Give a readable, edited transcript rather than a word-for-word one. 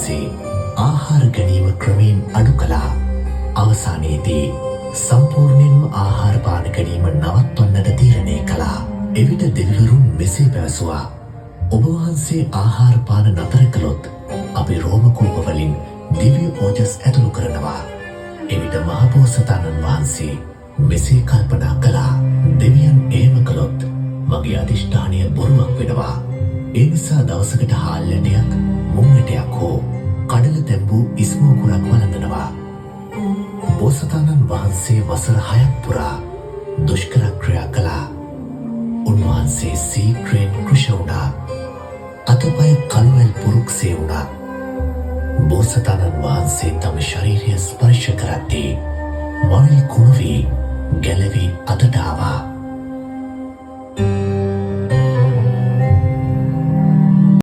උන්වහන්සේ ආහාර ගැනීම ක්‍රමයෙන් අඩු කළා. අවසානයේදී සම්පූර්ණයෙන්ම ආහාර පාන ගැනීම නවත්වන්නට තීරණය කළා. එවිට දෙවිවරුන් මෙසේ පැවසුවා. ඔබ වහන්සේ ආහාර පාන නතර කළොත් අපි රෝම කූප වලින් දිව්‍ය ඕජස් ඇතුළු කරනවා. එවිට මහබෝසතාණන් වහන්සේ මෙසේ කල්පනා කළා. දෙවියන් එහෙම කළොත් මගේ අධිෂ්ඨානය බොරුවක් වෙනවා. ඒ නිසා දවසකට හාල් ඇටයක්, මුං ඇටයක් හෝ කඩල තැඹූ ඉස්මෝකුරක් වළඳනවා. බෝසතාණන් වහන්සේ වසර 6ක් පුරා දුෂ්කර ක්‍රියා කළා. උන්වහන්සේ සීක්‍රෙන් කෘෂ වුණා. අතපය කළුවැල් පුරුක්සේ වුණා. බෝසතාණන් වහන්සේ තම ශරීරය ස්පර්ශ කරද්දී මවිල් කුණු වී ගැලවී අතට ආවා.